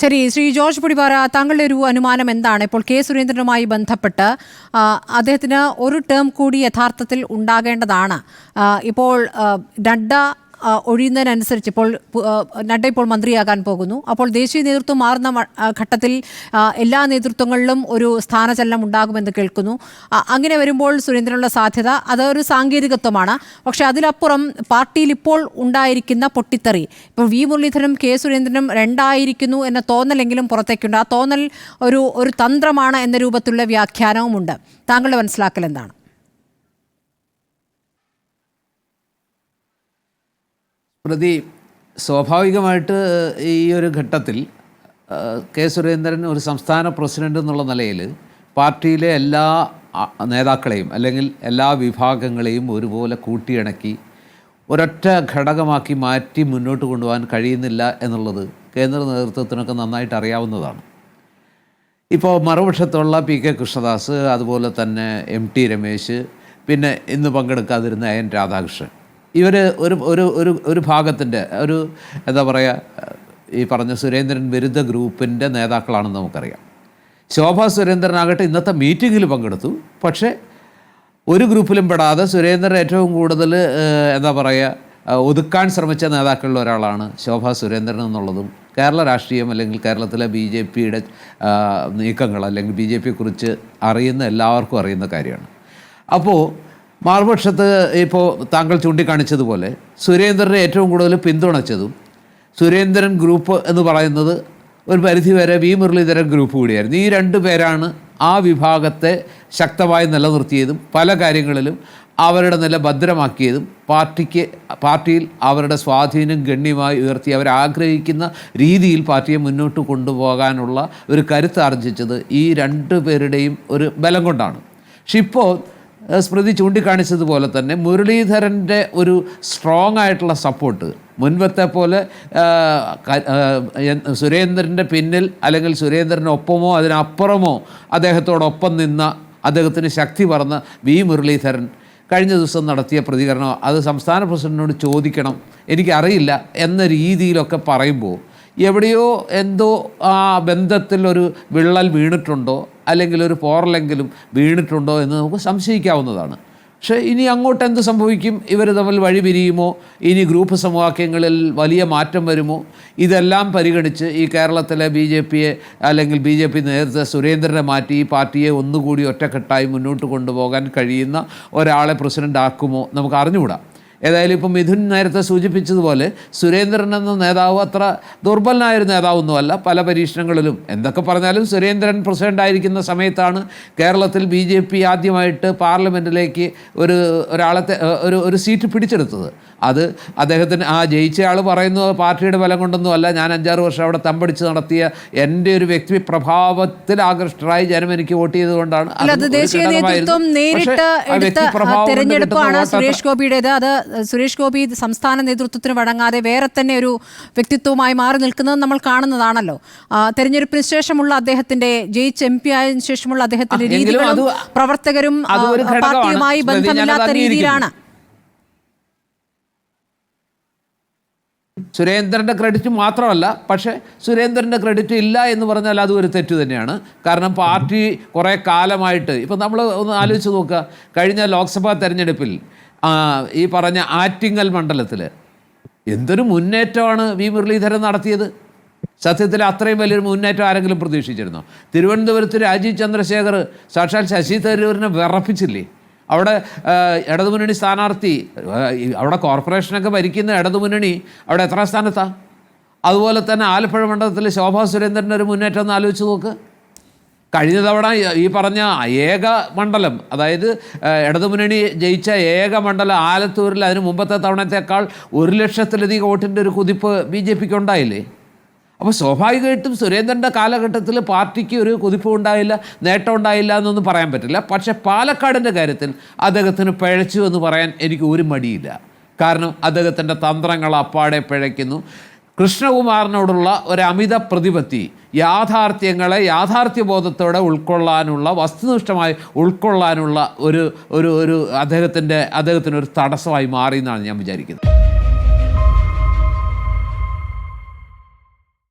ശരി, ശ്രീ ജോർജ് പൊടിപാറ, താങ്കളുടെ ഒരു അനുമാനം എന്താണ്? ഇപ്പോൾ കെ സുരേന്ദ്രനുമായി ബന്ധപ്പെട്ട് അദ്ദേഹത്തിന് ഒരു ടേം കൂടി യഥാർത്ഥത്തിൽ ഉണ്ടാകേണ്ടതാണ്. ഇപ്പോൾ നഡ്ഡ ഒഴിയുന്നതിനനുസരിച്ച് ഇപ്പോൾ നഡ്ഡ ഇപ്പോൾ മന്ത്രിയാകാൻ പോകുന്നു. അപ്പോൾ ദേശീയ നേതൃത്വം മാറുന്ന ഘട്ടത്തിൽ എല്ലാ നേതൃത്വങ്ങളിലും ഒരു സ്ഥാനചലനം ഉണ്ടാകുമെന്ന് കേൾക്കുന്നു. അങ്ങനെ വരുമ്പോൾ സുരേന്ദ്രനുള്ള സാധ്യത അതൊരു സാങ്കേതികത്വമാണ്. പക്ഷേ അതിലപ്പുറം പാർട്ടിയിൽ ഇപ്പോൾ ഉണ്ടായിരിക്കുന്ന പൊട്ടിത്തെറി, ഇപ്പോൾ വി മുരളീധരനും കെ സുരേന്ദ്രനും രണ്ടായിരിക്കുന്നു എന്ന തോന്നലെങ്കിലും പുറത്തേക്കുണ്ട്. ആ തോന്നൽ ഒരു തന്ത്രമാണ് എന്ന രൂപത്തിലുള്ള വ്യാഖ്യാനവുമുണ്ട്. താങ്കളുടെ മനസ്സിലാക്കൽ എന്താണ്? പ്രതി സ്വാഭാവികമായിട്ട് ഈ ഒരു ഘട്ടത്തിൽ കെ സുരേന്ദ്രൻ ഒരു സംസ്ഥാന പ്രസിഡന്റ് എന്നുള്ള നിലയിൽ പാർട്ടിയിലെ എല്ലാ നേതാക്കളെയും അല്ലെങ്കിൽ എല്ലാ വിഭാഗങ്ങളെയും ഒരുപോലെ കൂട്ടിയിണക്കി ഒരൊറ്റ ഘടകമാക്കി മാറ്റി മുന്നോട്ട് കൊണ്ടുപോകാൻ കഴിയുന്നില്ല എന്നുള്ളത് കേന്ദ്ര നേതൃത്വത്തിനൊക്കെ നന്നായിട്ട് അറിയാവുന്നതാണ്. ഇപ്പോൾ മറുപക്ഷത്തുള്ള പി കെ കൃഷ്ണദാസ്, അതുപോലെ തന്നെ MT രമേശ്, പിന്നെ ഇന്ന് പങ്കെടുക്കാതിരുന്ന AN രാധാകൃഷ്ണൻ, ഇവർ ഒരു ഭാഗത്തിൻ്റെ എന്താ പറയുക, ഈ പറഞ്ഞ സുരേന്ദ്രൻ വിരുദ്ധ ഗ്രൂപ്പിൻ്റെ നേതാക്കളാണെന്ന് നമുക്കറിയാം. ശോഭാ സുരേന്ദ്രനാകട്ടെ ഇന്നത്തെ മീറ്റിങ്ങിൽ പങ്കെടുത്തു. പക്ഷേ ഒരു ഗ്രൂപ്പിലും പെടാതെ സുരേന്ദ്രൻ ഏറ്റവും കൂടുതൽ എന്താ പറയുക ഒതുക്കാൻ ശ്രമിച്ച നേതാക്കളിൽ ഒരാളാണ് ശോഭാ സുരേന്ദ്രൻ എന്നുള്ളതും കേരള രാഷ്ട്രീയം അല്ലെങ്കിൽ കേരളത്തിലെ BJPയുടെ നീക്കങ്ങൾ അല്ലെങ്കിൽ BJPയെക്കുറിച്ച് അറിയുന്ന എല്ലാവർക്കും അറിയുന്ന കാര്യമാണ്. അപ്പോൾ മറുപക്ഷത്ത് ഇപ്പോൾ താങ്കൾ ചൂണ്ടിക്കാണിച്ചതുപോലെ സുരേന്ദ്രനെ ഏറ്റവും കൂടുതൽ പിന്തുണച്ചതും സുരേന്ദ്രൻ ഗ്രൂപ്പ് എന്ന് പറയുന്നത് ഒരു പരിധിവരെ വി മുരളീധരൻ ഗ്രൂപ്പ് കൂടിയായിരുന്നു. ഈ രണ്ട് പേരാണ് ആ വിഭാഗത്തെ ശക്തമായി നിലനിർത്തിയതും പല കാര്യങ്ങളിലും അവരുടെ നില ഭദ്രമാക്കിയതും പാർട്ടിയിൽ അവരുടെ സ്വാധീനം ഗണ്യമായി ഉയർത്തി അവരാഗ്രഹിക്കുന്ന രീതിയിൽ പാർട്ടിയെ മുന്നോട്ട് കൊണ്ടുപോകാനുള്ള ഒരു കരുത്ത് ആർജിച്ചത് ഈ രണ്ട് പേരുടെയും ഒരു ബലം കൊണ്ടാണ്. പക്ഷെ ഇപ്പോൾ സ്മൃതി ചൂണ്ടിക്കാണിച്ചതുപോലെ തന്നെ മുരളീധരൻ്റെ ഒരു സ്ട്രോങ് ആയിട്ടുള്ള സപ്പോർട്ട് മുൻപത്തെ പോലെ സുരേന്ദ്രൻ്റെ പിന്നിൽ അല്ലെങ്കിൽ സുരേന്ദ്രനൊപ്പമോ അതിനപ്പുറമോ അദ്ദേഹത്തോടൊപ്പം നിന്ന അദ്ദേഹത്തിന് ശക്തി പറഞ്ഞ വി മുരളീധരൻ കഴിഞ്ഞ ദിവസം നടത്തിയ പ്രതികരണം അത് സംസ്ഥാന പ്രസിഡന്റിനോട് ചോദിക്കണം, എനിക്കറിയില്ല എന്ന രീതിയിലൊക്കെ പറയുമ്പോൾ എവിടെയോ എന്തോ ആ ബന്ധത്തിൽ ഒരു വിള്ളൽ വീണിട്ടുണ്ടോ അല്ലെങ്കിൽ ഒരു പോറലെങ്കിലും വീണിട്ടുണ്ടോ എന്ന് നമുക്ക് സംശയിക്കാവുന്നതാണ്. പക്ഷേ ഇനി അങ്ങോട്ട് എന്ത് സംഭവിക്കും? ഇവർ തമ്മിൽ വഴി പിരിയുമോ? ഇനി ഗ്രൂപ്പ് സമവാക്യങ്ങളിൽ വലിയ മാറ്റം വരുമോ? ഇതെല്ലാം പരിഗണിച്ച് ഈ കേരളത്തിലെ BJPയെ അല്ലെങ്കിൽ BJP നേതൃത്വ സുരേന്ദ്രനെ മാറ്റി ഈ പാർട്ടിയെ ഒന്നുകൂടി ഒറ്റക്കെട്ടായി മുന്നോട്ട് കൊണ്ടുപോകാൻ കഴിയുന്ന ഒരാളെ പ്രസിഡന്റ് ആക്കുമോ നമുക്ക് അറിഞ്ഞുകൂടാ. ഏതായാലും ഇപ്പം മിഥുൻ നേരത്തെ സൂചിപ്പിച്ചതുപോലെ സുരേന്ദ്രൻ എന്ന നേതാവ് അത്ര ദുർബലനായൊരു നേതാവൊന്നുമല്ല. പല പരീക്ഷണങ്ങളിലും എന്തൊക്കെ പറഞ്ഞാലും സുരേന്ദ്രൻ പ്രസിഡൻ്റായിരിക്കുന്ന സമയത്താണ് കേരളത്തിൽ BJP ആദ്യമായിട്ട് പാർലമെൻറ്റിലേക്ക് ഒരു സീറ്റ് പിടിച്ചെടുത്തത്. അത് അദ്ദേഹത്തിന് ജയിച്ചയാൾ പറയുന്നത് പാർട്ടിയുടെ ബലം കൊണ്ടൊന്നുമല്ല, ഞാൻ 5-6 വർഷം അവിടെ തമ്പടിച്ച് നടത്തിയ എൻ്റെ ഒരു വ്യക്തി പ്രഭാവത്തിൽ ആകൃഷ്ടരായി ജനം എനിക്ക് വോട്ട് ചെയ്തുകൊണ്ടാണ്. ദേശീയ നേതൃത്വം നേരിട്ട് തെരഞ്ഞെടുപ്പാണ് സുരേഷ് ഗോപിയുടേത്. അത് സുരേഷ് ഗോപി സംസ്ഥാന നേതൃത്വത്തിന് വഴങ്ങാതെ വേറെ തന്നെ ഒരു വ്യക്തിത്വമായി മാറി നിൽക്കുന്നത് നമ്മൾ കാണുന്നതാണല്ലോ. തെരഞ്ഞെടുപ്പിന് ശേഷമുള്ള അദ്ദേഹത്തിന്റെ ജയിച്ച് MP ആയതിനു ശേഷമുള്ള അദ്ദേഹത്തിന്റെ രീതികളും പ്രവർത്തകരും പാർട്ടിയുമായി ബന്ധമില്ലാത്ത രീതിയിലാണ്. സുരേന്ദ്രൻ്റെ ക്രെഡിറ്റ് മാത്രമല്ല, പക്ഷേ സുരേന്ദ്രൻ്റെ ക്രെഡിറ്റ് ഇല്ല എന്ന് പറഞ്ഞാൽ അതും ഒരു തെറ്റ് തന്നെയാണ്. കാരണം പാർട്ടി കുറേ കാലമായിട്ട് ഇപ്പം നമ്മൾ ഒന്ന് ആലോചിച്ച് നോക്കുക, കഴിഞ്ഞ ലോക്സഭാ തെരഞ്ഞെടുപ്പിൽ ഈ പറഞ്ഞ ആറ്റിങ്ങൽ മണ്ഡലത്തിൽ എന്തൊരു മുന്നേറ്റമാണ് വി മുരളീധരൻ നടത്തിയത്. സത്യത്തിൽ അത്രയും വലിയൊരു മുന്നേറ്റം ആരെങ്കിലും പ്രതീക്ഷിച്ചിരുന്നോ? തിരുവനന്തപുരത്ത് രാജീവ് ചന്ദ്രശേഖർ സാക്ഷാൽ ശശി തരൂരിനെ വിറപ്പിച്ചില്ലേ? അവിടെ ഇടതുമുന്നണി സ്ഥാനാർത്ഥി, അവിടെ കോർപ്പറേഷനൊക്കെ ഭരിക്കുന്ന ഇടതുമുന്നണി അവിടെ എത്ര സ്ഥാനത്താണ്? അതുപോലെ തന്നെ ആലപ്പുഴ മണ്ഡലത്തിൽ ശോഭാ സുരേന്ദ്രൻ്റെ ഒരു മുന്നേറ്റം ഒന്ന് ആലോചിച്ച് നോക്ക്. കഴിഞ്ഞ തവണ ഈ പറഞ്ഞ ഏക മണ്ഡലം, അതായത് ഇടതുമുന്നണി ജയിച്ച ഏക മണ്ഡലം ആലത്തൂരിൽ അതിന് മുമ്പത്തെ തവണത്തേക്കാൾ 1 ലക്ഷത്തിലധികം വോട്ടിൻ്റെ ഒരു കുതിപ്പ് BJPക്ക് ഉണ്ടായില്ലേ? അപ്പോൾ സ്വാഭാവികമായിട്ടും സുരേന്ദ്രൻ്റെ കാലഘട്ടത്തിൽ പാർട്ടിക്ക് ഒരു കുതിപ്പ് ഉണ്ടായില്ല, നേട്ടം ഉണ്ടായില്ല എന്നൊന്നും പറയാൻ പറ്റില്ല. പക്ഷേ പാലക്കാടിൻ്റെ കാര്യത്തിൽ അദ്ദേഹത്തിന് പിഴച്ചു എന്ന് പറയാൻ എനിക്ക് ഒരു മടിയില്ല. കാരണം അദ്ദേഹത്തിൻ്റെ തന്ത്രങ്ങൾ അപ്പാടെ പിഴയ്ക്കുന്നു. കൃഷ്ണകുമാറിനോടുള്ള ഒരമിത പ്രതിപത്തി, യാഥാർത്ഥ്യങ്ങളെ യാഥാർത്ഥ്യബോധത്തോടെ ഉൾക്കൊള്ളാനുള്ള, വസ്തുനിഷ്ഠമായി ഉൾക്കൊള്ളാനുള്ള ഒരു അദ്ദേഹത്തിനൊരു തടസ്സമായി മാറി എന്നാണ് ഞാൻ വിചാരിക്കുന്നത്.